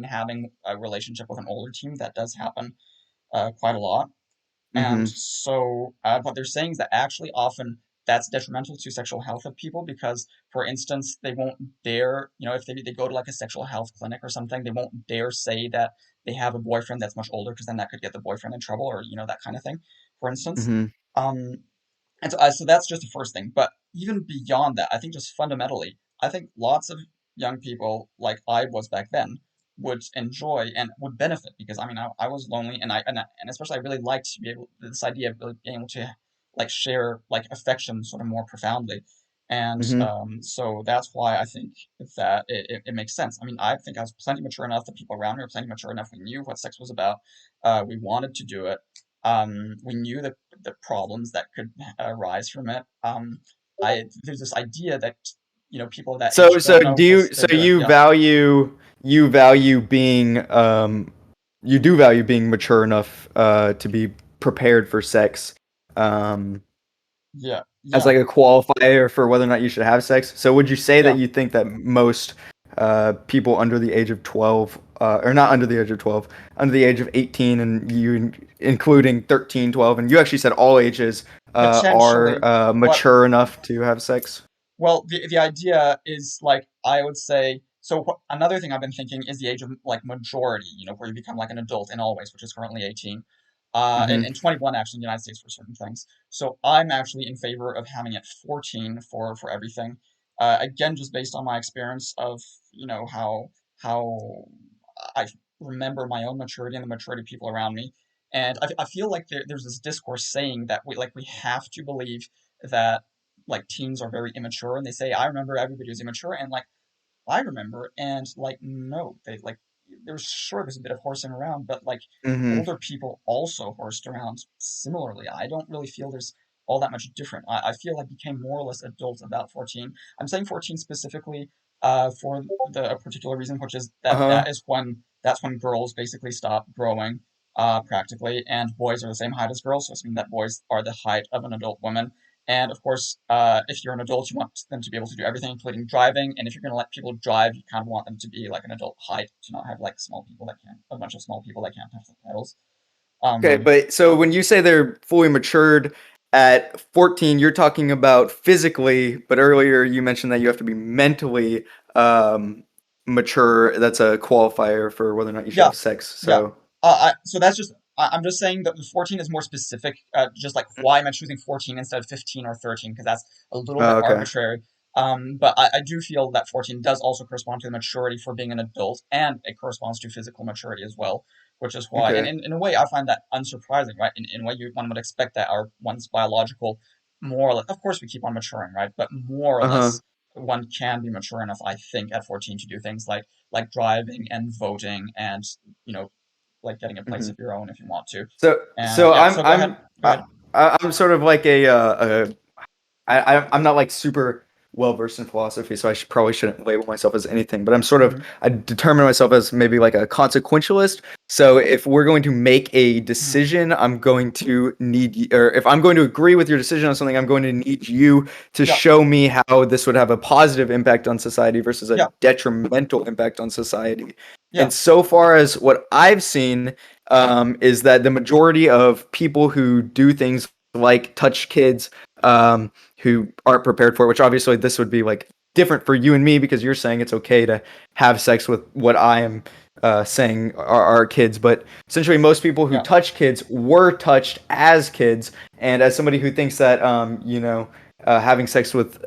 having a relationship with an older teen. That does happen quite a lot. And Mm-hmm. so, what they're saying is that actually often that's detrimental to sexual health of people because, for instance, they won't dare, if they go to like a sexual health clinic or something, they won't dare say that they have a boyfriend that's much older because then that could get the boyfriend in trouble or, that kind of thing, for instance. Mm-hmm. Um, and so that's just the first thing. But even beyond that, I think just fundamentally, I think lots of young people, like I was back then, would enjoy and would benefit because I mean I was lonely and especially I really liked to be able this idea of really being able to like share like affection sort of more profoundly. And Mm-hmm. so that's why I think that it makes sense. I mean, I think I was plenty mature enough, the people around me were plenty mature enough. We knew what sex was about. We wanted to do it. We knew the problems that could arise from it. There's this idea that people of that So age so don't do know if you they're so doing. you Yeah, value you value being you do value being mature enough to be prepared for sex um yeah, as yeah. like a qualifier for whether or not you should have sex. So would you say that Yeah, you think that most people under the age of 12 or not under the age of 12, under the age of 18 and you including 13, 12, and you actually said all ages are potentially. What mature enough to have sex? Well, the idea is like I would say. So another thing I've been thinking is the age of like majority. Where you become like an adult in all ways, which is currently 18, Mhm. and 21 actually in the United States for certain things. So I'm actually in favor of having it 14 for everything. Again, just based on my experience of how I remember my own maturity and the maturity of people around me, and I feel like there's this discourse saying that we have to believe that like teens are very immature and they say I remember everybody was immature and like I remember and like no they like there's a bit of horsing around but like Mhm. older people also horsed around similarly. I don't really feel there's all that much different. I feel I became more or less adult about 14. I'm saying 14 specifically for the a particular reason, which is Uh-huh. that's when girls basically stop growing practically and boys are the same height as girls, so it's mean that boys are the height of an adult woman. And of course, if you're an adult, you want them to be able to do everything, including driving. And if you're going to let people drive, you kind of want them to be like an adult height, to not have like small people that can't, a bunch of small people that can't touch the pedals. Okay, Um, but so when you say they're fully matured at 14, you're talking about physically, but earlier you mentioned that you have to be mentally um, mature. That's a qualifier for whether or not you should yeah, have sex. yeah. So, So that's just, I'm just saying that the 14 is more specific, just like why am I choosing 14 instead of 15 or 13, because that's a little bit okay. arbitrary. But I do feel that 14 does also correspond to the maturity for being an adult, and it corresponds to physical maturity as well, which is why, and Okay. in a way, I find that unsurprising, right? In a way, one would expect that our one's biological, more or less, of course, we keep on maturing, right? But more or Uh-huh. less, one can be mature enough, I think, at 14 to do things like driving and voting and you know like getting a place Hmm. of your own if you want to. So, And so yeah, I'm so go ahead. I'm Go ahead. I'm sort of like I'm not like super well versed in philosophy, so probably shouldn't label myself as anything. But Hmm. I determine myself as maybe like a consequentialist. So if we're going to make a Hmm. decision, I'm going to or if I'm going to agree with your decision on something, I'm going to need you to Yeah. show me how this would have a positive impact on society versus a Yeah. detrimental impact on society. Yeah. And so far as what I've seen, is that the majority of people who do things like touch kids, who aren't prepared for it, which obviously this would be like different for you and me because you're saying it's okay to have sex with what I am saying are kids. But essentially, most people who Yeah. touch kids were touched as kids. And as somebody who thinks that, having sex with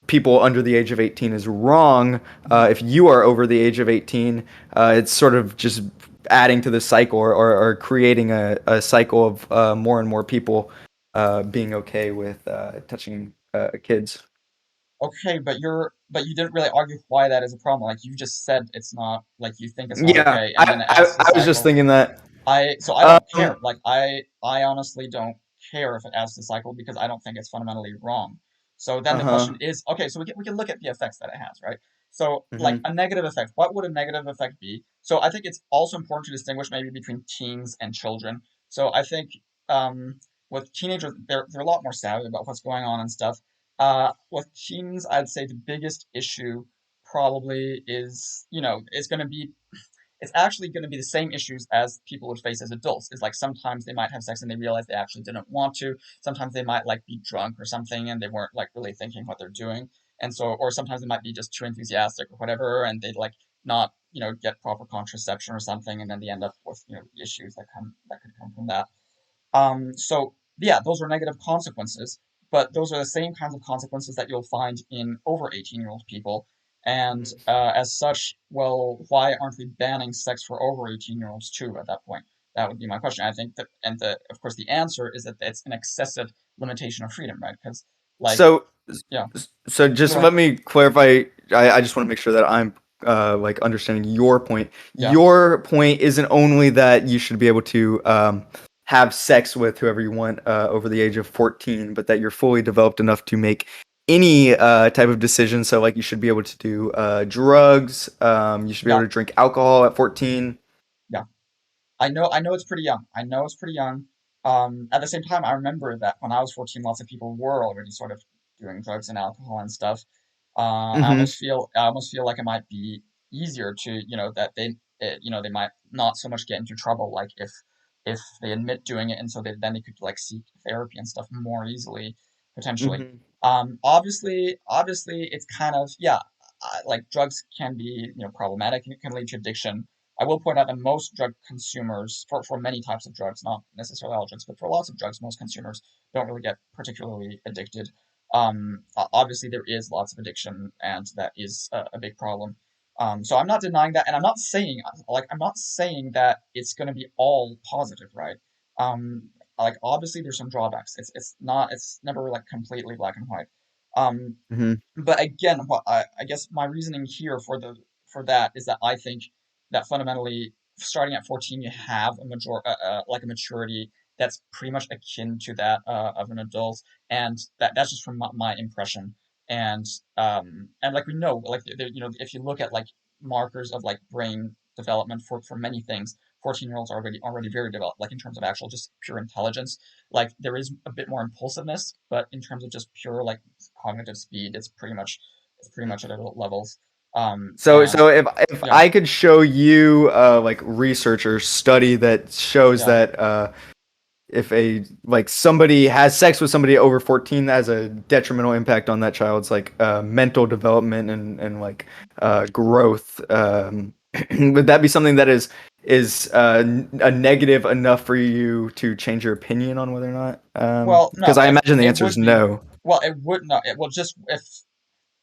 people under the age of 18 is wrong, Hmm. if you are over the age of 18, it's sort of just adding to the cycle or creating a cycle of more and more people being okay with touching kids. Okay, but you didn't really argue why that is a problem. Like you just said it's not like you think it's not Yeah, okay, and then it adds to the I was just cycle. thinking that. I don't care. Um, Like I honestly don't care if it adds to the cycle because I don't think it's fundamentally wrong. So then the question uh-huh. is, okay, so we can look at the effects that it has, right? So like Hmm. a negative effect, what would a negative effect be? So I think it's also important to distinguish maybe between teens and children. So I think with teenagers, they're a lot more savvy about what's going on and stuff. With teens, I'd say the biggest issue probably is, it's going to be it's actually going to be the same issues as people would face as adults. Is like sometimes they might have sex and they realize they actually didn't want to. Sometimes they might like be drunk or something and they weren't like really thinking what they're doing. And so, or sometimes they might be just too enthusiastic or whatever, and they like not, get proper contraception or something, and then they end up with, issues that could come from that. So yeah, those are negative consequences, but those are the same kinds of consequences that you'll find in over 18-year-old people. And Mhm. as such, well, why aren't we banning sex for over 18-year-olds too at that point? That would be my question. I think that, and of course, the answer is that it's an excessive limitation of freedom, right? Because, like, So, yeah, so just go ahead. let me clarify. I just want to make sure that I'm like understanding your point. Yeah, Your point isn't only that you should be able to have sex with whoever you want over the age of 14, but that you're fully developed enough to make any type of decision. So, like, you should be able to do drugs. You should be able yeah, to drink alcohol at 14. yeah. I know it's pretty young. I know it's pretty young. At the same time, I remember that when I was 14, lots of people were already sort of doing drugs and alcohol and stuff. Mm-hmm. I almost feel like it might be easier to, that they might not so much get into trouble, like if they admit doing it, and so then they could like seek therapy and stuff more easily, potentially. Mm-hmm. Obviously, it's kind of, yeah, like drugs can be, problematic and it can lead to addiction. I will point out that most drug consumers, for many types of drugs, not necessarily all drugs, but for lots of drugs, most consumers don't really get particularly addicted. Obviously, there is lots of addiction, and that is a big problem. So I'm not denying that, and I'm not saying that it's going to be all positive, right? Like obviously, there's some drawbacks. It's never like completely black and white. Um, Mm-hmm. but again, what I guess my reasoning here for that is that I think that fundamentally, starting at 14, you have like a maturity that's pretty much akin to that of an adult, and that's just from my impression. And and like we know, like if you look at like markers of like brain development for many things, 14-year-olds are already very developed, like in terms of actual just pure intelligence. Like there is a bit more impulsiveness, but in terms of just pure like cognitive speed, it's pretty much at adult levels. And So if yeah, I could show you like research or study that shows yeah, that if a like somebody has sex with somebody over 14, that has a detrimental impact on that child's like mental development and like growth, would that be something that is a negative enough for you to change your opinion on whether or not? well, Because no, I if imagine the it answer is would be, no. well, it would not. It will just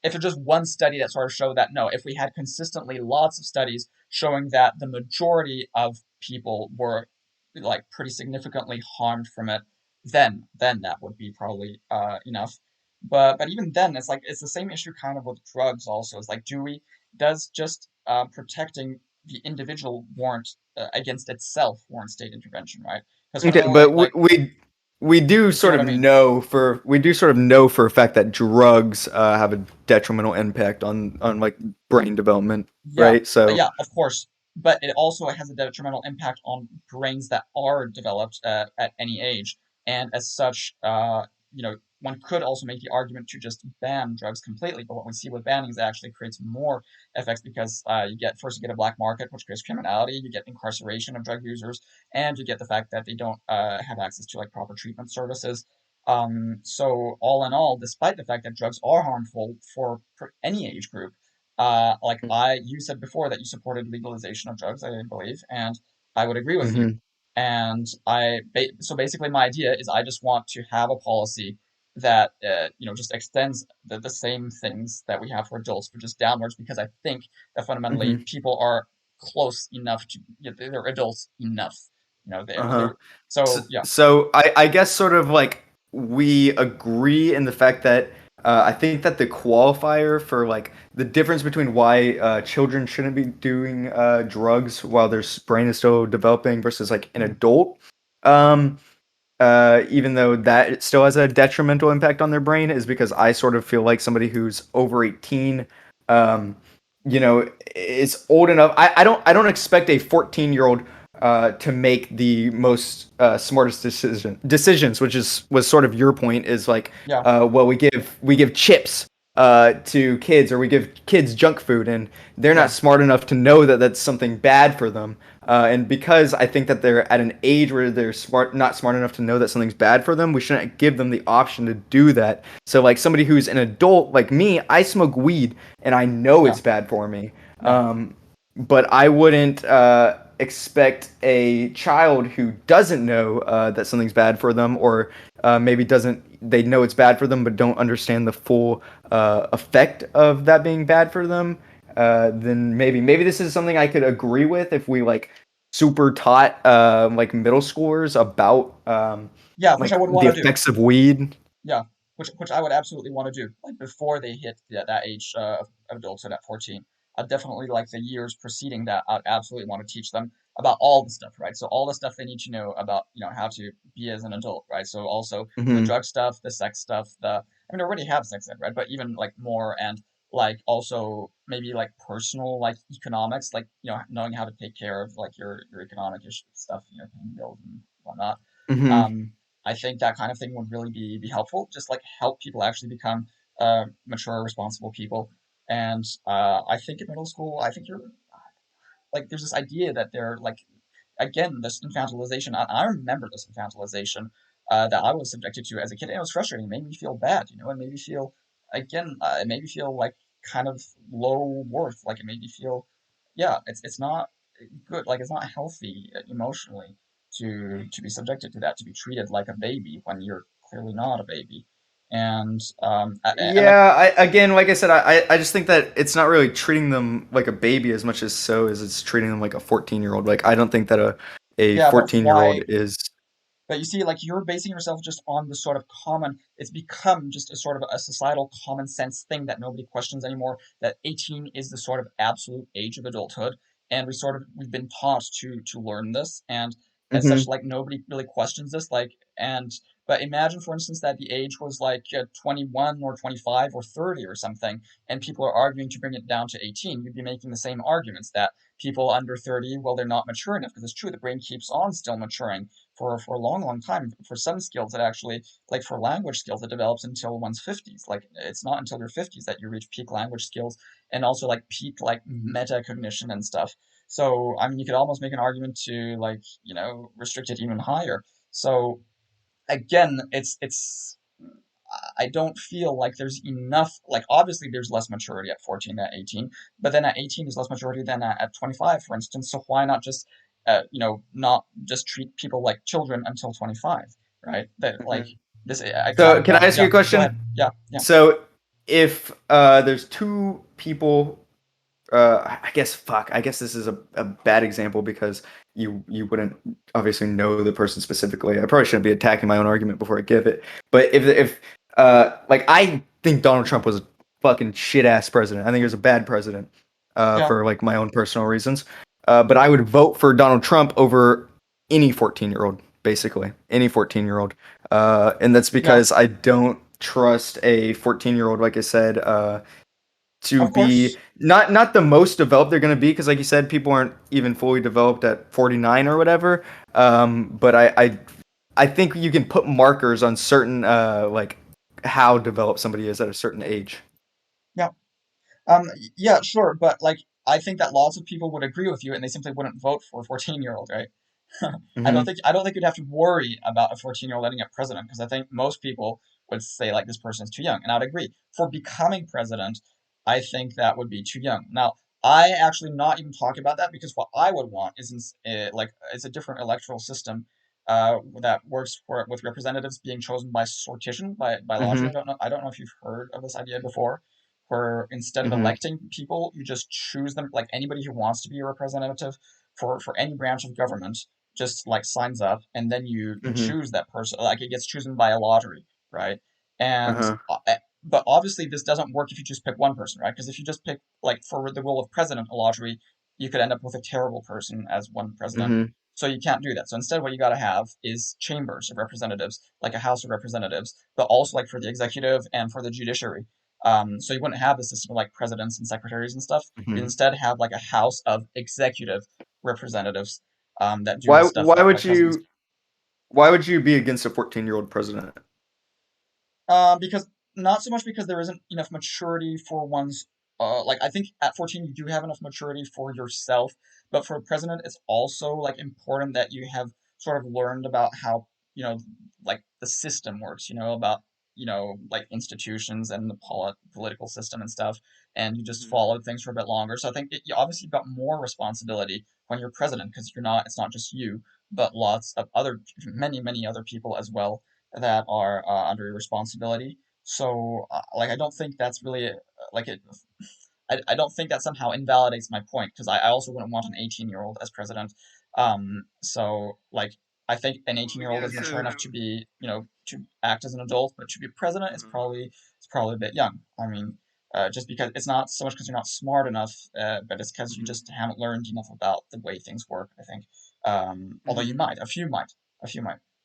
if it's just one study that sort of showed that no, if we had consistently lots of studies showing that the majority of people were like pretty significantly harmed from it, then that would be probably enough. But even then, it's like it's the same issue kind of with drugs also. It's like does just protecting the individual warrant against itself warrant state intervention, right? Because Okay, but fundamentally, like, we do you see sort what of I mean? know for a fact that drugs have a detrimental impact on like brain development, Yeah, right? So yeah, of course. But it also has a detrimental impact on brains that are developed at any age. And as such, one could also make the argument to just ban drugs completely. But what we see with banning is it actually creates more effects because you get a black market, which creates criminality, you get incarceration of drug users, and you get the fact that they don't have access to like proper treatment services. So all in all, despite the fact that drugs are harmful for any age group, you said before that you supported legalization of drugs, I believe, and I would agree with you. mhm. And so basically, my idea is I just want to have a policy that just extends the same things that we have for adults, but just downwards, because I think that fundamentally Mhm. people are close enough to, they're adults enough, Uh-huh. they're so yeah, So I guess sort of like we agree in the fact that I think that the qualifier for like the difference between why children shouldn't be doing drugs while their brain is still developing versus like an mhm, adult, even though that still has a detrimental impact on their brain, is because I sort of feel like somebody who's over 18, um, is old enough. I don't expect a 14-year-old to make the most smartest decisions, which was sort of your point. Is like, yeah, well, we give chips to kids, or we give kids junk food, and they're not Yeah, smart enough to know that that's something bad for them. And because I think that they're at an age where they're not smart enough to know that something's bad for them, we shouldn't give them the option to do that. So, like somebody who's an adult, like me, I smoke weed, and I know yeah, it's bad for me. yeah, But I wouldn't expect a child who doesn't know that something's bad for them, or maybe doesn't, they know it's bad for them but don't understand the full effect of that being bad for them. Then maybe this is something I could agree with if we like super taught like middle schoolers about yeah. Which I like would the want to do. effects of weed. Yeah, which I would absolutely want to do, like before they hit that age of adulthood at 14. I'd definitely like the years preceding that. I'd absolutely want to teach them about all the stuff, right? So all the stuff they need to know about, how to be as an adult, right? So also the Hmm. drug stuff, the sex stuff, I mean, they already have sex ed, right? But even like more, and like also maybe like personal like economics, like knowing how to take care of like your economic stuff, paying bills and whatnot. Hmm. Um, I think that kind of thing would really be helpful. Just like help people actually become mature, responsible people. And I think in middle school, I think you're like there's this idea that they're like again this infantilization. I remember this infantilization that I was subjected to as a kid, and it was frustrating. It made me feel bad, and made me feel again. It made me feel like kind of low worth. Like it made me feel, yeah, it's not good. Like it's not healthy emotionally to be subjected to that, to be treated like a baby when you're clearly not a baby. And like Yeah, again, like I said, I just think that it's not really treating them like a baby as much as so as it's treating them like a 14-year-old. Like I don't think that a yeah, but 14-year-old why? is. But you see, like you're basing yourself just on the sort of common, it's become just a sort of a societal common sense thing that nobody questions anymore, that 18 is the sort of absolute age of adulthood. And we've been taught to learn this. And as such, Hmm. like nobody really questions this. But imagine, for instance, that the age was like 21 or 25 or 30 or something, and people are arguing to bring it down to 18. You'd be making the same arguments that people under 30, well, they're not mature enough, because it's true, the brain keeps on still maturing for a long, long time. For some skills, it actually, like for language skills, it develops until one's 50s. Like it's not until your 50s that you reach peak language skills and also like peak like metacognition and stuff. So I mean, you could almost make an argument to like restrict it even higher. So again, it's I don't feel like there's enough. Like, obviously, there's less maturity at 14 than at 18, but then at 18, there's less maturity than at 25, for instance. So, why not just, not just treat people like children until 25, right? That, like, Hmm. this, I kind So of can I want, ask you yeah, a go ahead. question? Yeah, yeah, So if there's two people, I guess fuck. I guess this is a bad example because you wouldn't obviously know the person specifically. I probably shouldn't be attacking my own argument before I give it. But if like I think Donald Trump was a fucking shit ass president. I think he was a bad president yeah, for like my own personal reasons. But I would vote for Donald Trump over any 14-year-old, basically any 14-year-old, and that's yeah, because I don't trust a 14-year-old, like I said, to of be course. not the most developed they're going to be, because like you said, people aren't even fully developed at 49 or whatever. But I think you can put markers on certain like how developed somebody is at a certain age. Yeah. Yeah, sure, but like I think that lots of people would agree with you, and they simply wouldn't vote for a 14-year-old, right? Hmm. I don't think you'd have to worry about a 14-year-old ending up president, because I think most people would say like this person is too young, and I'd agree. For becoming president, I think that would be too young. Now, I actually not even talk about that, because what I would want is like it's a different electoral system that works with representatives being chosen by sortition, by lottery. Hmm. I don't know if you've heard of this idea before, where instead of Hmm. electing people, you just choose them, like anybody who wants to be a representative for any branch of government just like signs up, and then you Hmm. choose that person, like it gets chosen by a lottery, right? And Uh-huh. but obviously this doesn't work if you just pick one person, right? Because if you just pick like for the role of president a lottery, you could end up with a terrible person as one president. Hmm. So you can't do that. So instead what you got to have is chambers of representatives, like a house of representatives, but also like for the executive and for the judiciary. So you wouldn't have the system of like presidents and secretaries and stuff. You Hmm. instead have like a house of executive representatives that do the Why stuff why that would like presidents do. you why would you be against a 14-year-old president? Because not so much because there isn't enough maturity for one's like I think at 14 you do have enough maturity for yourself, but for a president it's also like important that you have sort of learned about how, like the system works, about, like institutions and the political system and stuff, and you just Mhm. followed things for a bit longer. So I think you obviously got more responsibility when you're president because it's not just you, but lots of many other people as well that are under your responsibility. So, like, I don't think that's really like it. I don't think that somehow invalidates my point because I also wouldn't want an 18-year-old as president. So like, I think an Well, 18-year-old yeah. is mature So. enough to be, to act as an adult, but to be president is Mhm. probably a bit young. I mean, just because it's not so much because you're not smart enough, but it's because you Mhm. just haven't learned enough about the way things work, I think. Although Mhm. a few might.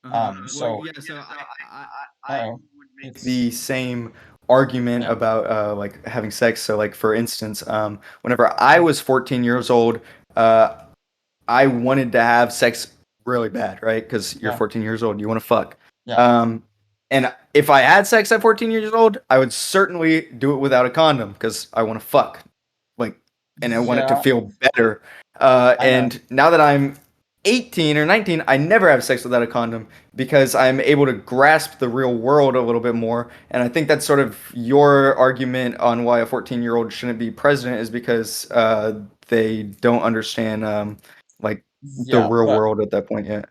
Well, So, yeah. So I oh, would make it's The same argument yeah, about like having sex. So like for instance, whenever I was 14 years old, uh, I wanted to have sex really bad, right? Because you're yeah, 14 years old, you want to fuck. yeah, Um, and if I had sex at 14 years old, I would certainly do it without a condom because I want to fuck, like, and I want it to yeah. feel better. I know. And now that I'm 18 or 19, I never have sex without a condom because I'm able to grasp the real world a little bit more. And I think that's sort of your argument on why a 14-year-old shouldn't be president is because they don't understand like the Yeah, real but world at that point yet.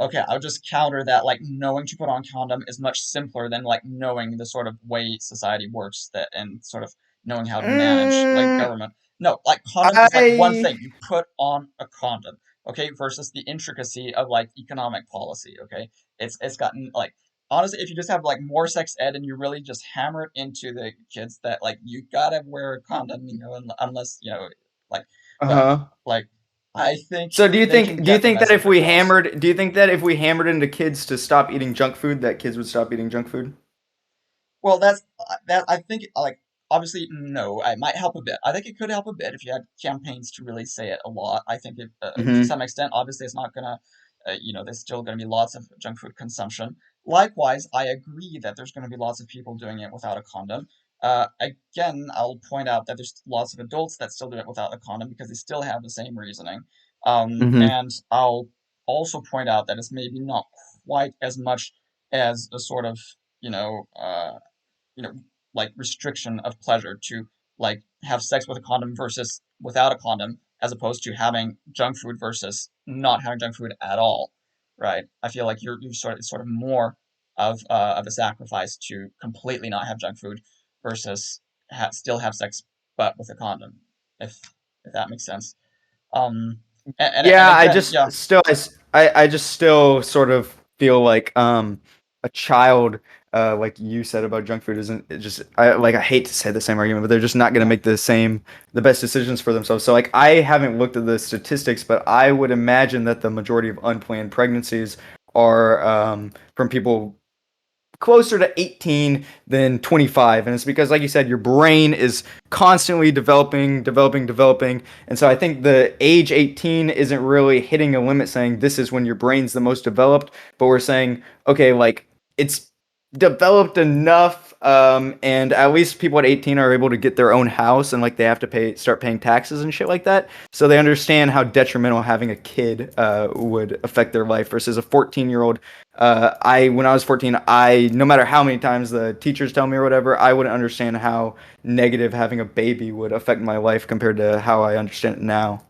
okay, I'll just counter that. Like knowing to put on condom is much simpler than like knowing the sort of way society works that and sort of knowing how to manage like Mm, government. No, like condom is like one I thing. You put on a condom, okay, versus the intricacy of like economic policy, okay? It's gotten like honestly, if you just have like more sex ed and you really just hammer it into the kids that like you gotta wear a condom, unless, like, but uh-huh. like I think So they can do you get the think that if message we across. hammered do you think that if we hammered into kids to stop eating junk food that kids would stop eating junk food? Well, that's that. I think like obviously no, it might help a bit. I think it could help a bit if you had campaigns to really say it a lot. I think to Mm-hmm. some extent, obviously, it's not gonna, there's still gonna be lots of junk food consumption. Likewise, I agree that there's gonna be lots of people doing it without a condom. Again, I'll point out that there's lots of adults that still do it without a condom because they still have the same reasoning. Mm-hmm. And I'll also point out that it's maybe not quite as much as a sort of, you know, uh, you know, like restriction of pleasure to like have sex with a condom versus without a condom, as opposed to having junk food versus not having junk food at all, right? I feel like you're sort of more of a sacrifice to completely not have junk food versus still have sex but with a condom, if if that makes sense. Um, and Yeah, again, yeah, I just still sort of feel like a child like you said about junk food isn't it just I hate to say the same argument, but they're just not going to yeah, make the best decisions for themselves. So like I haven't looked at the statistics, but I would imagine that the majority of unplanned pregnancies are from people closer to 18 than 25, and it's because like you said your brain is constantly developing, and so I think the age 18 isn't really hitting a limit saying this is when your brain's the most developed, but we're saying okay, like it's developed enough, and at least people at 18 are able to get their own house and like they have to start paying taxes and shit like that, so they understand how detrimental having a kid would affect their life versus a 14-year-old. I when I was 14, I no matter how many times the teachers tell me or whatever, I wouldn't understand how negative having a baby would affect my life compared to how I understand it now.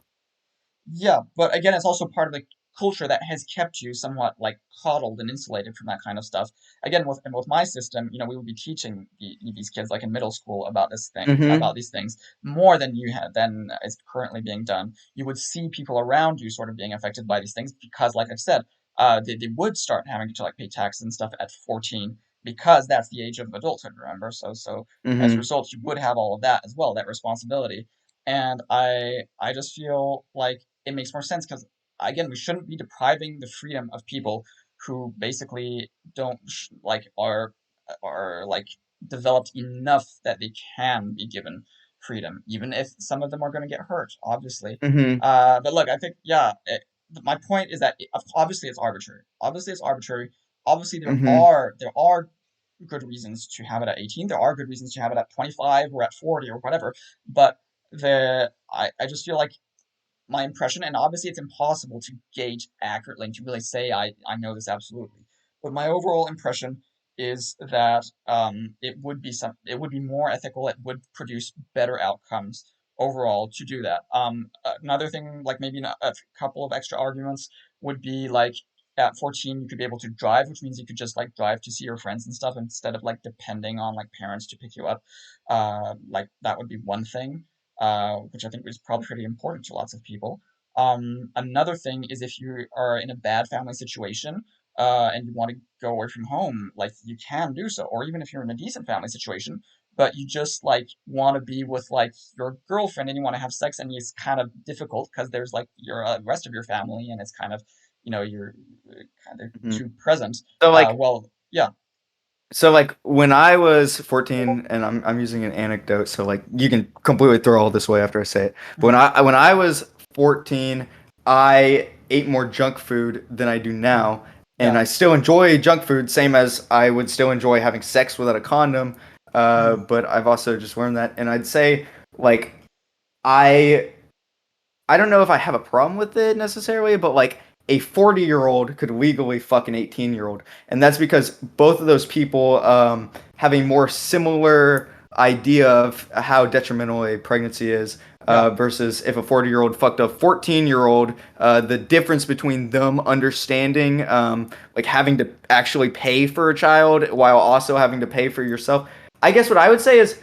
yeah, but again, it's also part of the culture that has kept you somewhat like coddled and insulated from that kind of stuff. Again, with my system, we would be teaching these kids like in middle school about Mm-hmm. about these things more than you had than is currently being done. You would see people around you sort of being affected by these things because, like I've said, they would start having to like pay taxes and stuff at 14 because that's the age of adulthood. Remember, so as a Mm-hmm. result, you would have all of that as well, that responsibility. And I just feel like it makes more sense because again we shouldn't be depriving the freedom of people who basically don't like are like developed enough that they can be given freedom even if some of them are going to get hurt obviously. Mm-hmm. But look, I think my point is that obviously it's arbitrary, obviously it's arbitrary, obviously Mm-hmm. there are good reasons to have it at 18. There are good reasons to have it at 25 or at 40 or whatever. But I just feel like my impression, and obviously it's impossible to gauge accurately and to really say I know this absolutely. But my overall impression is that it would be more ethical. It would produce better outcomes overall to do that. Another thing, like maybe a couple of extra arguments would be like at 14 you could be able to drive, which means you could just like drive to see your friends and stuff instead of like depending on like parents to pick you up. Like that would be one thing, which I think is probably pretty important to lots of people. Another thing is if you are in a bad family situation, and you want to go away from home, like you can do so. Or even if you're in a decent family situation, but you just like want to be with like your girlfriend and you want to have sex, and it's kind of difficult because there's like your rest of your family, and it's kind of, you're kind of Mhm. too present. So like Well, yeah. So like when I was 14, and I'm using an anecdote, so like you can completely throw all this away after I say it. But Mhm, when I was 14, I ate more junk food than I do mhm, now, and yeah. I still enjoy junk food, same as I would still enjoy having sex without a condom. Mhm, But I've also just learned that, and I'd say like I I don't know if I have a problem with it necessarily, but like a 40-year-old could legally fuck an 18-year-old. And that's because both of those people have a more similar idea of how detrimental a pregnancy is, yeah. versus if a 40-year-old fucked a 14-year-old, the difference between them understanding, like having to actually pay for a child while also having to pay for yourself. I guess what I would say is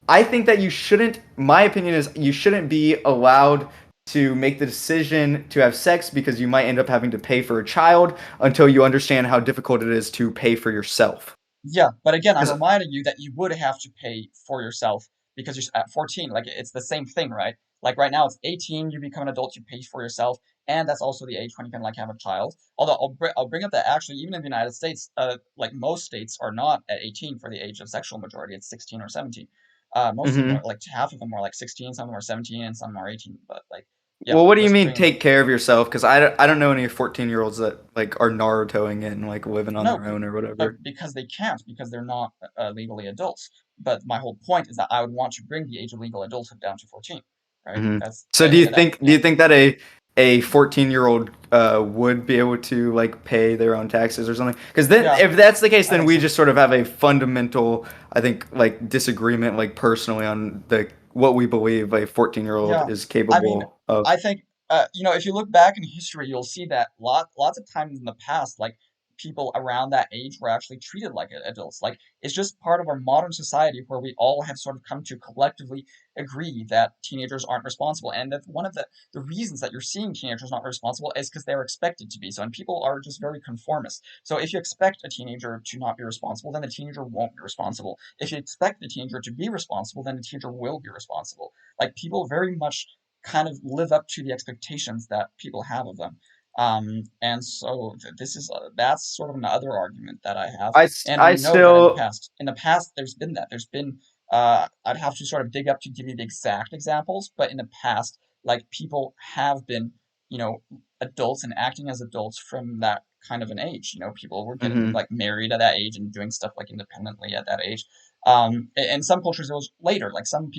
I think that you shouldn't, my opinion is you shouldn't be allowed to make the decision to have sex because you might end up having to pay for a child until you understand how difficult it is to pay for yourself. Yeah, but again, I'm Because, reminding you that you would have to pay for yourself because you're at 14. Like it's the same thing, right? Like right now it's 18, you become an adult, you pay for yourself, and that's also the age when you can like have a child. Although I'll bring up that actually even in the United States, like most states are not at 18 for the age of sexual majority. It's 16 or 17. Most of them are mhm. like half of them are like 16, some of them are 17, and some are 18. But like, yeah, Well, what do you just mean bringing that. take care of yourself? Because I don't know any 14-year-olds that like are Narutoing it and like living on No, their own or whatever. because they can't, because they're not legally adults. But my whole point is that I would want to bring the age of legal adulthood down to 14, right? Hmm. That's So do you that, think yeah, that a 14-year-old would be able to like pay their own taxes or something? Because then yeah, if that's the case, I then think we so. just sort of have a fundamental, I think, like disagreement, like personally on the what we believe a 14-year-old Yeah, is I mean, capable of. I think if you look back in history, you'll see that lots of times in the past, like people around that age were actually treated like adults. Like it's just part of our modern society where we all have sort of come to collectively agree that teenagers aren't responsible, and that one of the reasons that you're seeing teenagers not responsible is because they're expected to be. So, and people are just very conformist. So, if you expect a teenager to not be responsible, then the teenager won't be responsible. If you expect the teenager to be responsible, then the teenager will be responsible. Like people very much kind of live up to the expectations that people have of them. And so this is that's sort of another argument that I have, and I we know that still. in the past, there's been that. There's been I'd have to sort of dig up to give you the exact examples, but in the past, like people have been, you know, adults and acting as adults from that kind of an age. People were getting Mhm, like married at that age and doing stuff like independently at that age. In some cultures it was later, like some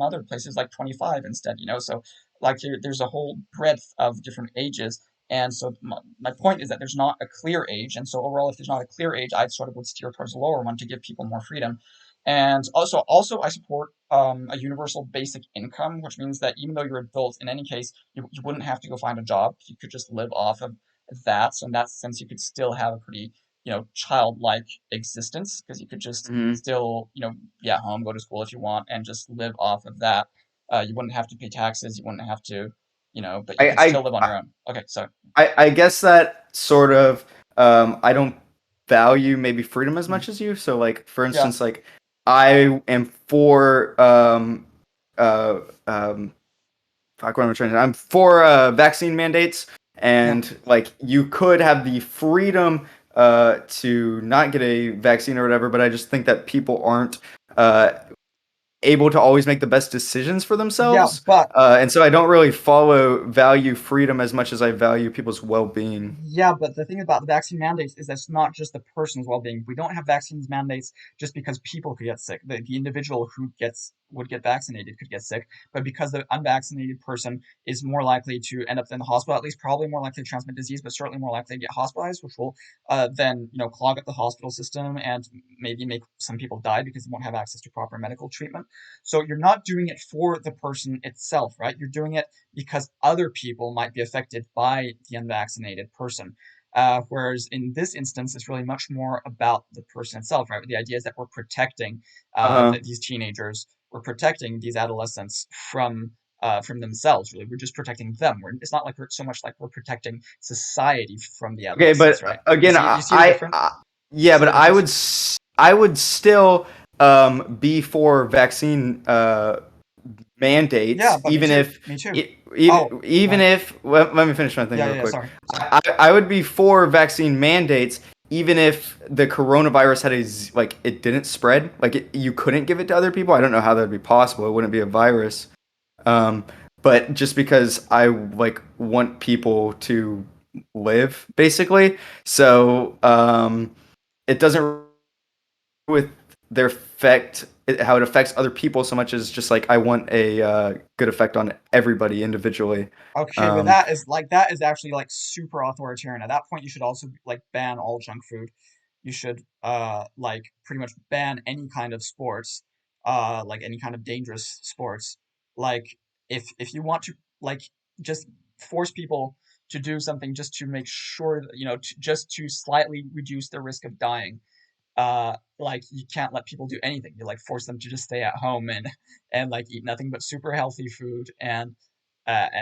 other places like 25 instead, so like there's a whole breadth of different ages. And so my point is that there's not a clear age, and so overall if there's not a clear age, I sort of would steer towards the lower one to give people more freedom. And also I support a universal basic income, which means that even though you're adults, in any case you wouldn't have to go find a job. You could just live off of that. So in that sense you could still have a pretty, childlike existence, because you could just mhm. still, be at home, go to school if you want, and just live off of that. You wouldn't have to pay taxes. You wouldn't have to, but you could still I, live on I your own. Okay, so I guess that sort of I don't value maybe freedom as mm, much as you. So like for yeah, instance, like I am for uh um fuck what am I trying to I'm for vaccine mandates, yeah, and like you could have the freedom to not get a vaccine or whatever, but I just think that people aren't uh able to always make the best decisions for Yeah, themselves. but And so I don't really value freedom as much as I value people's well-being. Yeah, but the thing about the vaccine mandates is that it's not just the person's well-being. We don't have vaccines mandates just because people could get sick. The individual who would get vaccinated could get sick, but because the unvaccinated person is more likely to end up in the hospital, at least probably more likely to transmit disease, but certainly more likely to get hospitalized, which will then clog up the hospital system and maybe make some people die because they won't have access to proper medical treatment. So you're not doing it for the person itself, right? You're doing it because other people might be affected by the unvaccinated person. Whereas in this instance, it's really much more about the person itself, right? The idea is that we're protecting Uh-huh. these teenagers, we're protecting these adolescents from themselves. Really, we're just protecting them. It's not like we're so much like we're protecting society from the Okay, adolescents, but right? again, You see the difference? You yeah, see but the difference? I would still be for vaccine Yeah, mandates, but me too. Me too. Oh, even yeah, if let me finish my thing yeah, real yeah, yeah. quick. Sorry. I would be for vaccine mandates even if the coronavirus had like it didn't spread, like you couldn't give it to other people. I don't know how that would be possible. It wouldn't be a virus. Um, but just because I like want people to live, basically. So it doesn't with their how it affects other people so much as just like I want a good effect on everybody individually. Okay, but Um, that is actually like super authoritarian. At that point, you should also like ban all junk food. You should like pretty much ban any kind of sports, like any kind of dangerous sports. Like if you want to like just force people to do something just to make sure that, just to slightly reduce their risk of dying, like you can't let people do anything. You like force them to just stay at home and like eat nothing but super healthy food and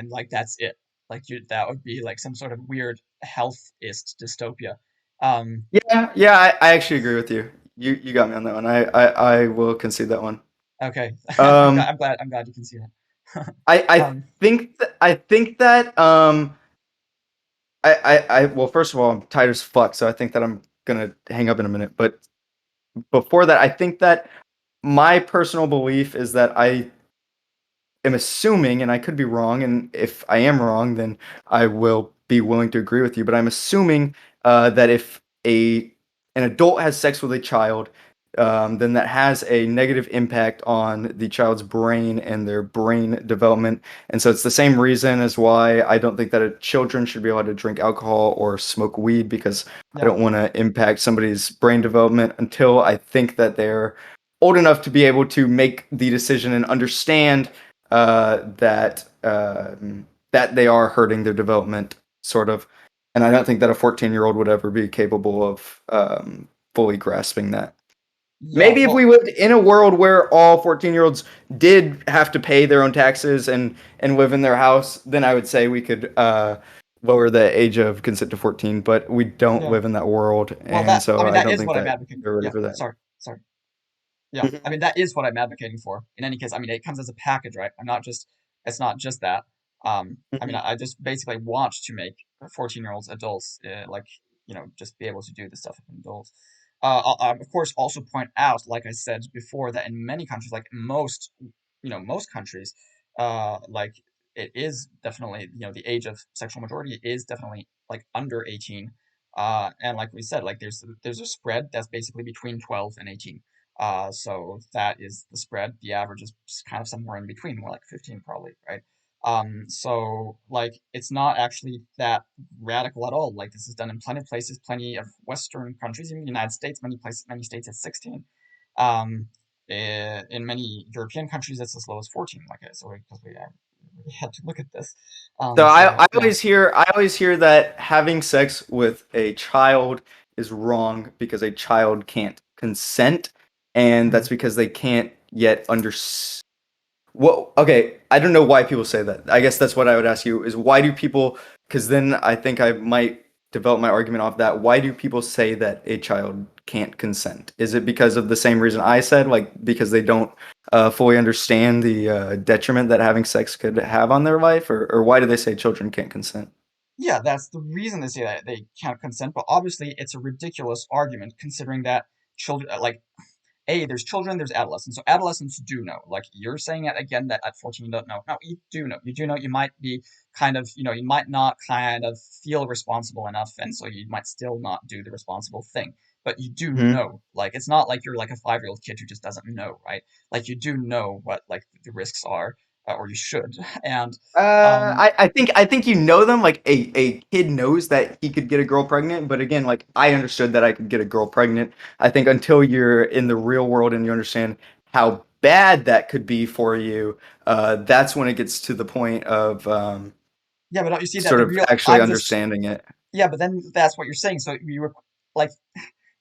like that's it. Like that would be like some sort of weird healthist dystopia. Um, yeah, I actually agree with you. You got me on that one. I will concede that one. okay, Um, I'm glad you can see that. Um, I think that well, first of all, I'm tired as fuck, so I think that I'm gonna hang up in a minute. But before that, I think that my personal belief is that I am assuming, and I could be wrong, and if I am wrong, then I will be willing to agree with you. But I'm assuming that if an adult has sex with a child, then that has a negative impact on the child's brain and their brain development. And so it's the same reason as why I don't think that children should be allowed to drink alcohol or smoke weed because I yeah, don't want to impact somebody's brain development until I think that they're old enough to be able to make the decision and understand that they are hurting their development, sort of. And I don't think that a 14-year-old would ever be capable of fully grasping that. yeah. Maybe if we Well, lived in a world where all 14-year-olds did have to pay their own taxes and live in their house, then I would say we could lower the age of consent to 14. But we don't yeah. live in that world, Well, and I so mean I that don't is think what I'm that advocating. they're ready Yeah, for that. sorry. Yeah, I Mhm. mean that is what I'm advocating for. In any case, I mean it comes as a package, right? It's not just that. I mean Mhm. I just basically want to make 14-year-olds adults, like just be able to do the stuff of adults. I'll of course also point out, like I said before, that in many countries, like most countries, like it is definitely the age of sexual majority is definitely like under 18. And like we said, like there's a spread that's basically between 12 and 18. So that is the spread. The average is kind of somewhere in between, more like 15 probably, right? So like it's not actually that radical at all. Like this is done in plenty of places, plenty of Western countries, even the United States, many places, many states it's 16. Um, in many European countries, it's as low as 14. So because we had to look at this. So So yeah, I always hear that having sex with a child is wrong because a child can't consent, and mhm. that's because they can't yet well, okay, I don't know why people say that. I guess that's what I would ask you is why do people, because then I think I might develop my argument off that. Why do people say that a child can't consent? Is it because of the same reason I said, like because they don't fully understand the detriment that having sex could have on their life, or why do they say children can't consent? Yeah, that's the reason they say that they can't consent. But obviously, it's a ridiculous argument considering that children, like there's children, there's adolescents. So adolescents do know. Like you're saying it again that at 14 you don't know. No, you do know. You do know. You might be kind of, you might not kind of feel responsible enough, and so you might still not do the responsible thing. But you do Hmm. know. Like it's not like you're like a 5-year-old kid who just doesn't know, right? Like you do know what like the risks are, or you should. And um, I think you know them. Like a kid knows that he could get a girl pregnant, but again, like I understood that I could get a girl pregnant. I think until you're in the real world and you understand how bad that could be for you, that's when it gets to the point of yeah, but don't you see that sort the of real? actually I'm just understanding it. Yeah, but then that's what you're saying. So you were like,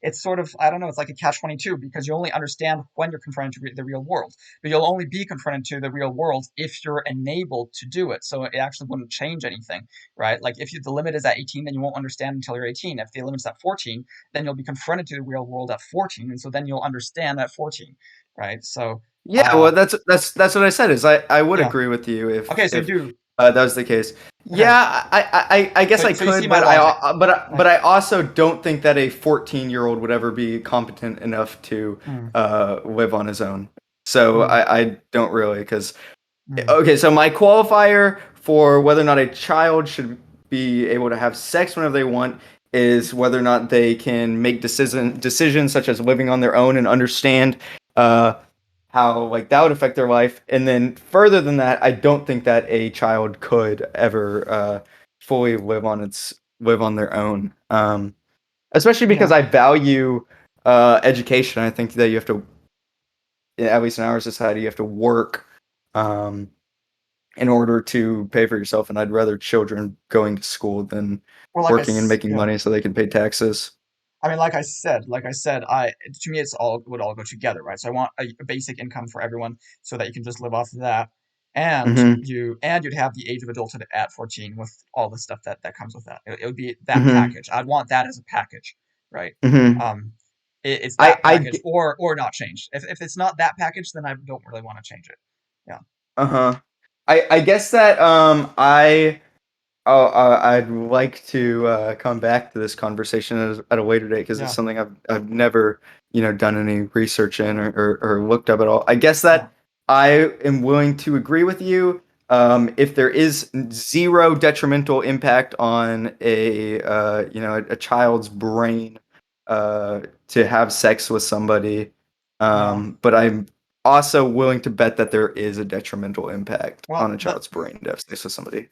it's sort of, I don't know, it's like a catch-22 because you only understand when you're confronted to the real world. But you'll only be confronted to the real world if you're enabled to do it. So it actually wouldn't change anything, right? Like if the limit is at 18, then you won't understand until you're 18. If the limit's at 14, then you'll be confronted to the real world at 14, and so then you'll understand at 14, right? So, Yeah, well, that's what I said. Is I would yeah. agree with you Okay, so you if do. that was the case. Okay. Yeah, I guess So, I so you see could, my but logic, but right? I also don't think that a 14-year-old would ever be competent enough to Mm, live on his own. So mm, I don't really because mm. okay, so my qualifier for whether or not a child should be able to have sex whenever they want is whether or not they can make decisions such as living on their own and understand uh, how like that would affect their life. And then further than that, I don't think that a child could ever fully live on their own. Especially because Yeah. I value education. I think that you have to, at least in our society, you have to work. Um, in order to pay for yourself, and I'd rather children going to school than Well, working and making yeah. money so they can pay taxes. I mean, like I said, to me, it's all would all go together, right? So I want a basic income for everyone so that you can just live off of that, and Mhm. you'd have the age of adulthood at 14 with all the stuff that comes with that. It would be that Mhm. package. I'd want that as a package, right? Mhm. Um, it's I that I package g- or not changed. If it's not that package, then I don't really want to change it. Yeah, uh-huh. I guess that I'd like to come back to this conversation at a later date because it's yeah, something I've never done any research in or looked up at all. I guess yeah, that I am willing to agree with you. If there is zero detrimental impact on a child's brain to have sex with somebody, yeah. but I'm also willing to bet that there is a detrimental impact Well, on a the child's brain to have sex with somebody.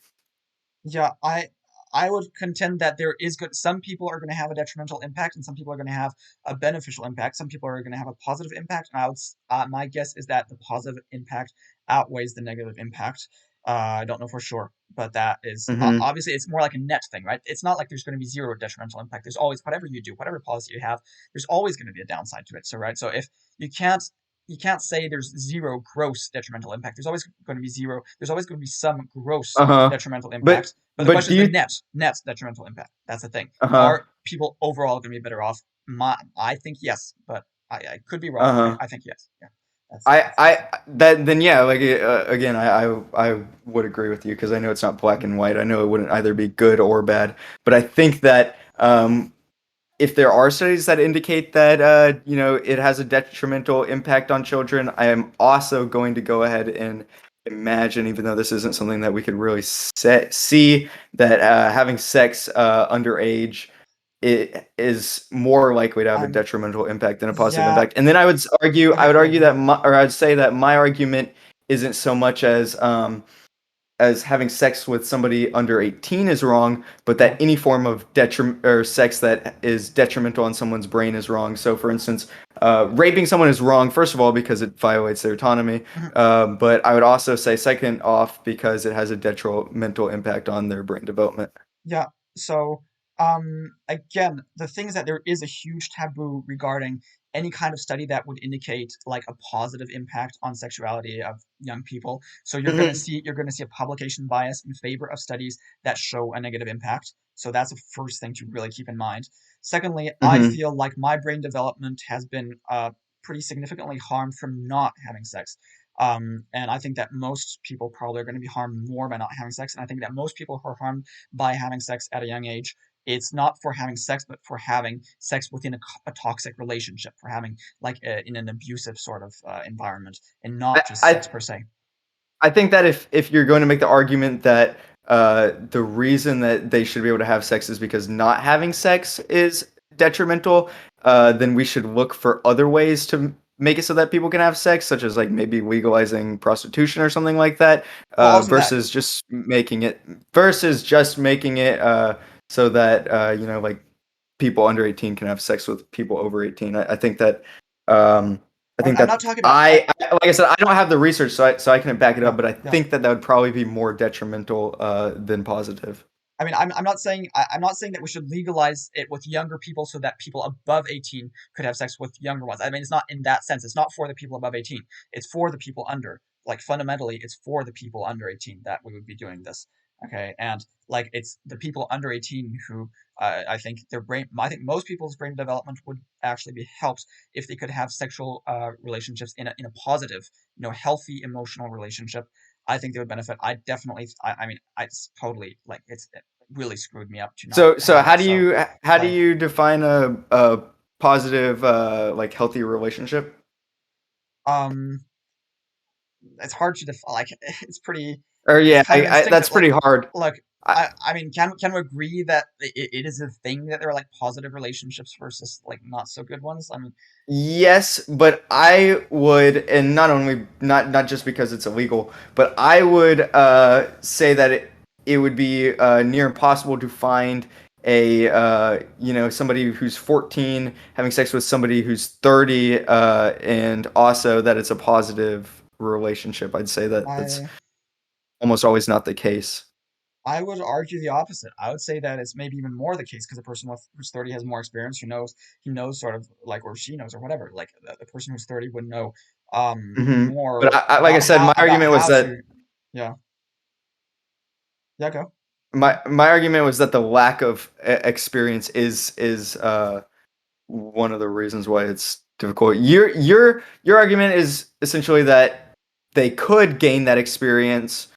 Yeah, I would contend that there is good. Some people are going to have a detrimental impact, and some people are going to have a beneficial impact. Some people are going to have a positive impact, and my guess is that the positive impact outweighs the negative impact. I don't know for sure, but that is Hmm. obviously it's more like a net thing, right? It's not like there's going to be zero detrimental impact. There's always whatever you do, whatever policy you have, there's always going to be a downside to it. So right, so if you can't you can't say there's zero gross detrimental impact. There's always going to be zero. There's always going to be some gross Uh-huh. detrimental impact. But But the question do is the you net detrimental impact. That's the thing. uh-huh. Are people overall going to be better off? I think yes, but I could be wrong. Uh-huh. I think yes. Yeah, I that's the I thing. that then yeah, like again, I would agree with you because I know it's not black Mm, and white. I know it wouldn't either be good or bad, but I think that if there are studies that indicate that it has a detrimental impact on children, I am also going to go ahead and imagine, even though this isn't something that we could really see, that having sex underage it is more likely to have a I'm detrimental impact than a positive yeah. impact. And then I Okay, would go ahead. argue Go ahead. that or I'd say that my argument isn't so much as having sex with somebody under 18 is wrong, but that Yeah. any form of detriment or sex that is detrimental on someone's brain is wrong. So, for instance, raping someone is wrong, first of all, because it violates their autonomy. Mhm. But I would also say, second off, because it has a detrimental impact on their brain development. Yeah. So, again, the thing is that there is a huge taboo regarding any kind of study that would indicate like a positive impact on sexuality of young people. So Hmm. you're gonna see a publication bias in favor of studies that show a negative impact. So that's the first thing to really keep in mind. Secondly, I Hmm. feel like my brain development has been pretty significantly harmed from not having sex. And I think that most people probably are going to be harmed more by not having sex. And I think that most people who are harmed by having sex at a young age It's not for having sex, but for having sex within a toxic relationship, for having like in an abusive sort of environment, and I, not just I sex per se. I think that if you're going to make the argument that the reason that they should be able to have sex is because not having sex is detrimental, then we should look for other ways to make it so that people can have sex, such as like maybe legalizing prostitution or something like that, Well, also that. versus just making it so that like people under 18 can have sex with people over 18. I think that um, I think I'm not that talking about like like I said, I don't have the research, so I couldn't back it yeah, up. But I yeah. think that would probably be more detrimental than positive. I mean, I'm not saying I'm not saying that we should legalize it with younger people so that people above 18 could have sex with younger ones. I mean, it's not in that sense. It's not for the people above 18. It's for the people under. Like fundamentally, it's for the people under 18 that we would be doing this. Okay, and like it's the people under 18 who I think their brain. I think most people's brain development would actually be helped if they could have sexual relationships in a positive, healthy emotional relationship. I think they would benefit. I definitely. I mean, it's totally like it really screwed me up to not So have how it. do So, like, you define a positive like healthy relationship? um, it's hard to define. Like, it's pretty. Or It's yeah, kind of that's instinctive. pretty hard. Like, I, I mean, can we agree that it is a thing that there are like positive relationships versus like not so good ones? I mean, Yes, but I would, and not only not just because it's illegal, but I would say that it would be near impossible to find a somebody who's 14 having sex with somebody who's 30, and also that it's a positive relationship. I'd say that that's I almost always not the case. I would argue the opposite. I would say that it's maybe even more the case because a person who's 30 has more experience, who knows he knows sort of like or she knows or whatever. Like the person who's 30 would know But more like I said, about how to yeah. Yeah, go. my argument was that the lack of experience is one of the reasons why it's difficult. Your argument is essentially that they could gain that experience,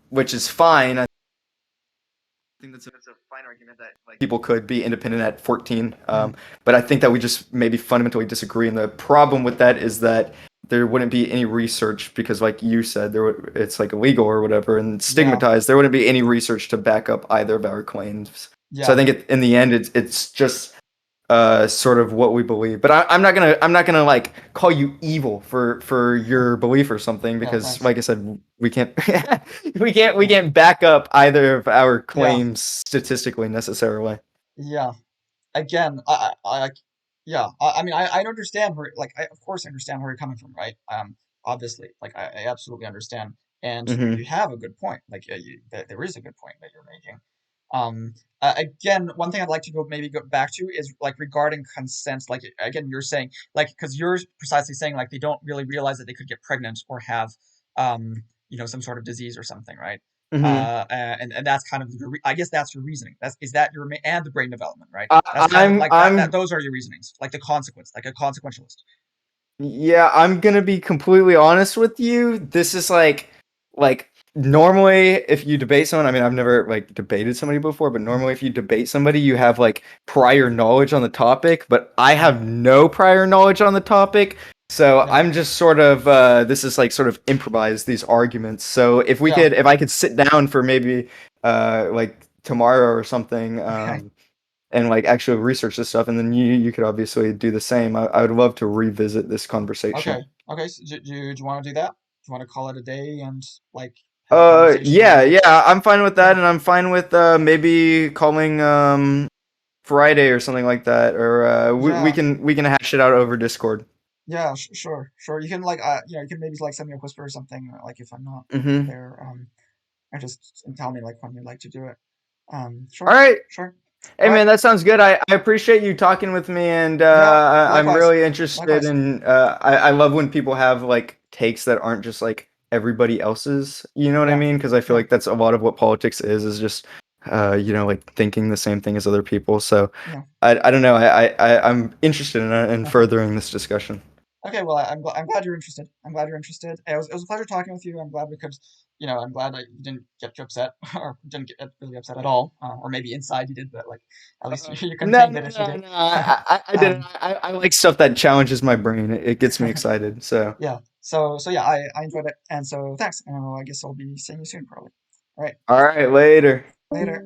which is fine. I think that's a fine argument that like people could be independent at 14. Mhm. But I think that we just maybe fundamentally disagree. And the problem with that is that there wouldn't be any research because, like you said, it's like illegal or whatever and Yeah. stigmatized. There wouldn't be any research to back up either of our claims. So I Yeah. think in the end, it's just sort of what we believe. But I'm not gonna like call you evil for Yeah. your belief or something Yeah, because, thanks. like I said, we can't we can't back up either of our Yeah. claims statistically necessarily. Yeah. Again, yeah. I mean, I understand where, like, of course, I understand where you're coming from, right? Obviously, like, I absolutely understand, and Hmm. you have a good point. Like, there is a good point that you're making. Again, one thing I'd like to maybe go back to is like regarding consent. Like, again, you're saying like because you're precisely saying like they don't really realize that they could get pregnant or have some sort of disease or something, right? Hmm. And that's kind of I guess that's your reasoning. Is that your and the brain development, right? I, That's kind of like that. I'm Those are your reasonings, like the consequence, like a consequentialist. Yeah, I'm gonna be completely honest with you. This is like normally if you debate someone, I mean I've never like debated somebody before, but Mhm. normally if you debate somebody, you have like prior knowledge on the topic, but I Yeah, have no prior knowledge on the topic. So yeah, I'm just sort of this is like sort of improvise these arguments. So yeah. if I could sit down for maybe like tomorrow or something, Okay, and like actually research this stuff, and then you could obviously do the same. I would love to revisit this okay, conversation. okay. So do you want to do that? Do you want to call it a day and like have a conversation Yeah, maybe? yeah, I'm fine with Yeah, that, and I'm fine with maybe calling Friday or something like that, or yeah, we can hash it out over Discord. yeah. Sure, sure. You can like you can maybe like send me a whisper or something like if I'm not Hmm. there and just tell me like when you'd like to do it. All Sure, right. sure. Hey All right. man, that sounds good. I appreciate you talking with me, and Yeah, I'm likewise, really interested likewise. in. I love when people have like takes that aren't just like everybody else's. You know what I Yeah, mean? Because I feel yeah, like that's a lot of what politics is just like thinking the same thing as other people. So yeah. I don't know. I'm interested in Okay. furthering this discussion. Okay, well, I'm glad you're interested. I'm glad you're interested. It was a pleasure talking with you. I'm glad we could, I'm glad that you didn't get too upset or didn't get really upset at all. Or maybe inside you did, but like at least you No, contained no, it if you no, did. no. I didn't. Um, I like stuff that challenges my brain. It gets me excited. So, yeah. So yeah, I enjoyed it, and so thanks. And I guess I'll be seeing you soon, probably. All right. all right, later. Later.